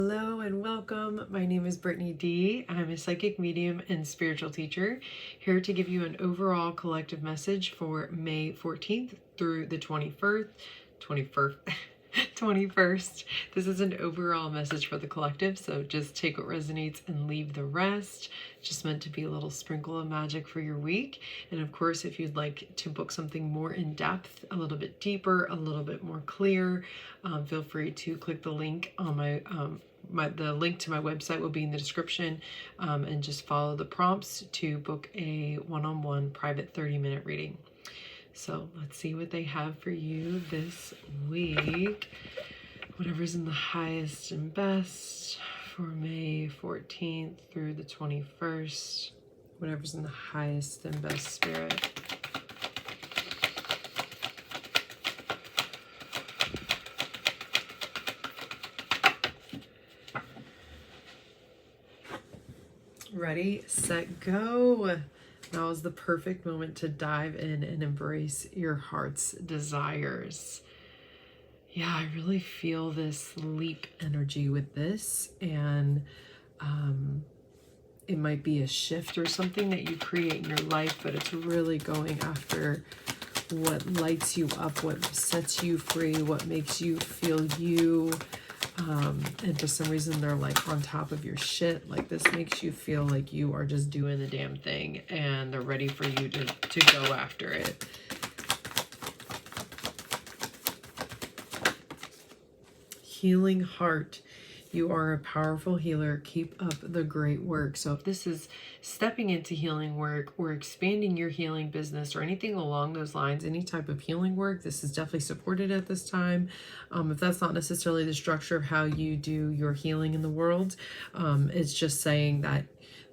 Hello and welcome. My name is Brittany D. I'm a psychic medium and spiritual teacher, here to give you an overall collective message for May 14th through the 21st. This is an overall message for the collective, so just take what resonates and leave the rest. Just meant to be a little sprinkle of magic for your week. And of course, if you'd like to book something more in depth, a little bit deeper, a little bit more clear, feel free to click the link on the link to my website will be in the description, and just follow the prompts to book a one-on-one private 30-minute reading. So let's see what they have for you this week. Whatever's in the highest and best for May 14th through the 21st. Whatever's in the highest and best spirit. Ready, set, go. Now is the perfect moment to dive in and embrace your heart's desires. Yeah, I really feel this leap energy with this, and it might be a shift or something that you create in your life, but it's really going after what lights you up, what sets you free, what makes you feel you. And for some reason they're like on top of your shit. Like this makes you feel like you are just doing the damn thing and they're ready for you to go after it. Healing heart. You are a powerful healer. Keep up the great work. So if this is stepping into healing work or expanding your healing business or anything along those lines, any type of healing work, this is definitely supported at this time. If that's not necessarily the structure of how you do your healing in the world, it's just saying that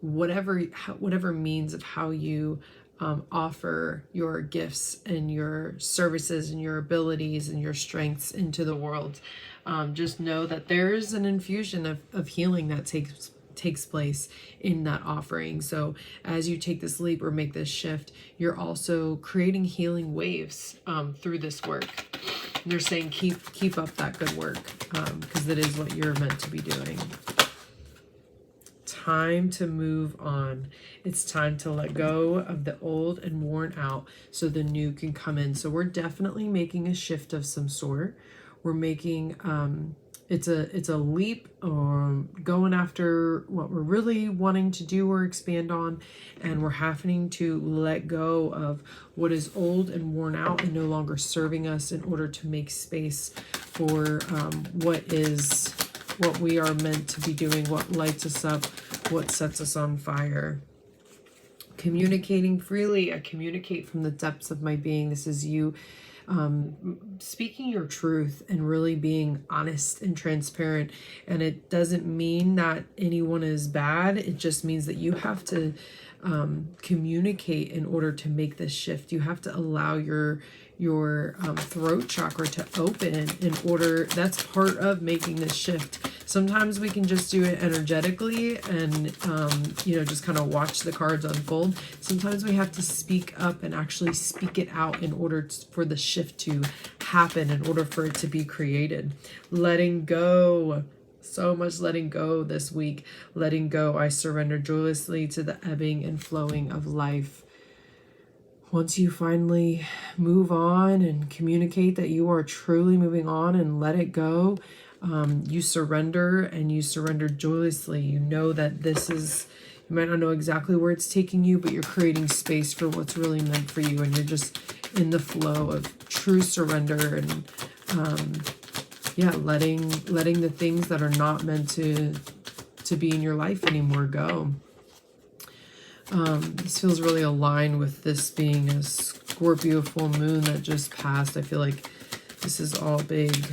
whatever means of how you offer your gifts and your services and your abilities and your strengths into the world. Just know that there's an infusion of healing that takes place in that offering. So as you take this leap or make this shift, you're also creating healing waves through this work. And they're saying keep up that good work, because it is what you're meant to be doing. Time to move on. It's time to let go of the old and worn out so the new can come in. So we're definitely making a shift of some sort. We're making it's a leap, going after what we're really wanting to do or expand on, and we're having to let go of what is old and worn out and no longer serving us in order to make space for what we are meant to be doing, what lights us up, what sets us on fire. Communicating freely. I communicate from the depths of my being. This is you speaking your truth and really being honest and transparent. And it doesn't mean that anyone is bad. It just means that you have to communicate in order to make this shift. You have to allow your throat chakra to open in order. That's part of making this shift. Sometimes we can just do it energetically and just kind of watch the cards unfold. Sometimes we have to speak up and actually speak it out in order for the shift to happen, in order for it to be created. Letting go. So much letting go this week. Letting go. I surrender joyously to the ebbing and flowing of life. Once you finally move on and communicate that you are truly moving on and let it go, you surrender, and you surrender joyously. You know that you might not know exactly where it's taking you, but you're creating space for what's really meant for you, and you're just in the flow of true surrender and letting the things that are not meant to be in your life anymore go. This feels really aligned with this being a Scorpio full moon that just passed. I feel like this is all big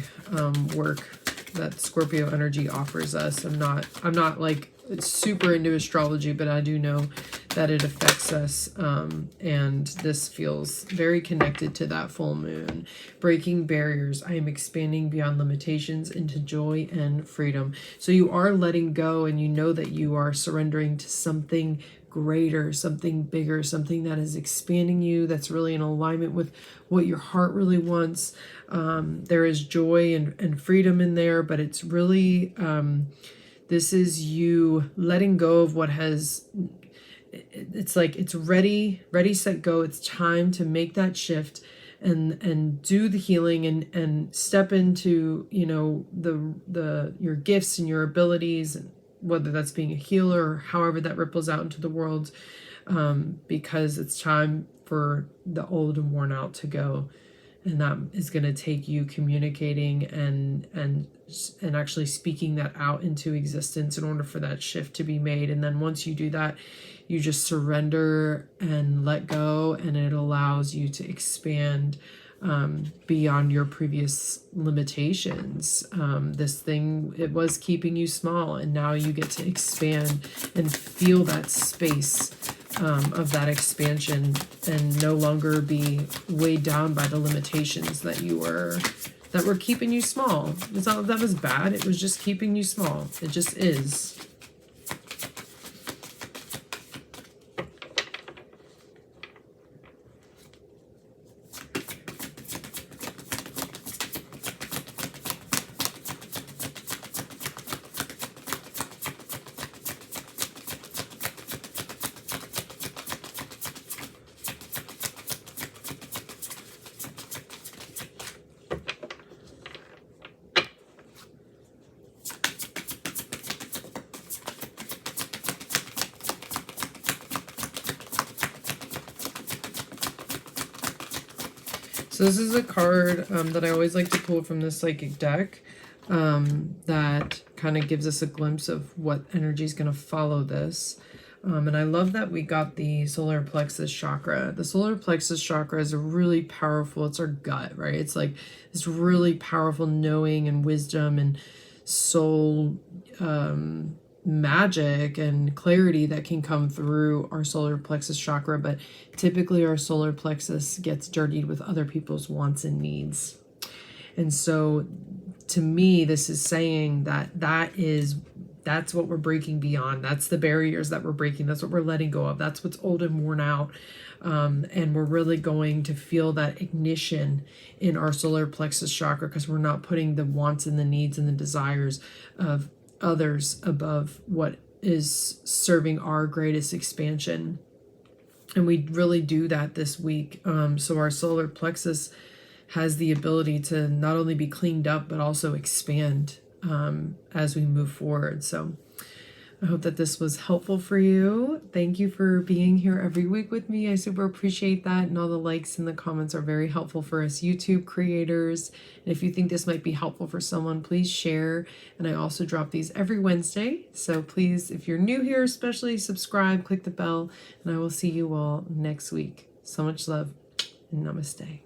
work that Scorpio energy offers us. I'm not like super into astrology, but I do know that it affects us, and this feels very connected to that full moon. Breaking barriers. I am expanding beyond limitations into joy and freedom. So you are letting go, and you know that you are surrendering to something greater, something bigger, something that is expanding you, that's really in alignment with what your heart really wants. There is joy and freedom in there, but it's really, this is you letting go of what has, it's like it's ready, set, go. It's time to make that shift and do the healing and step into, you know, your gifts and your abilities, and whether that's being a healer or however that ripples out into the world, because it's time for the old and worn out to go. And that is going to take you communicating and actually speaking that out into existence in order for that shift to be made. And then once you do that, you just surrender and let go, and it allows you to expand beyond your previous limitations. This thing, it was keeping you small, and now you get to expand and feel that space of that expansion, and no longer be weighed down by the limitations that were keeping you small. It's not that that was bad, it was just keeping you small. It just is. So this is a card that I always like to pull from the psychic deck, that kind of gives us a glimpse of what energy is going to follow this. And I love that we got the solar plexus chakra. The solar plexus chakra is a really powerful, it's our gut, right? It's like this really powerful knowing and wisdom and soul magic and clarity that can come through our solar plexus chakra. But typically our solar plexus gets dirtied with other people's wants and needs. And so to me, this is saying that that's what we're breaking beyond. That's the barriers that we're breaking. That's what we're letting go of. That's what's old and worn out. And we're really going to feel that ignition in our solar plexus chakra, because we're not putting the wants and the needs and the desires of others above what is serving our greatest expansion. And we really do that this week. So our solar plexus has the ability to not only be cleaned up, but also expand as we move forward. So I hope that this was helpful for you. Thank you for being here every week with me. I super appreciate that. And all the likes and the comments are very helpful for us YouTube creators. And if you think this might be helpful for someone, please share. And I also drop these every Wednesday. So please, if you're new here, especially subscribe, click the bell, and I will see you all next week. So much love and namaste.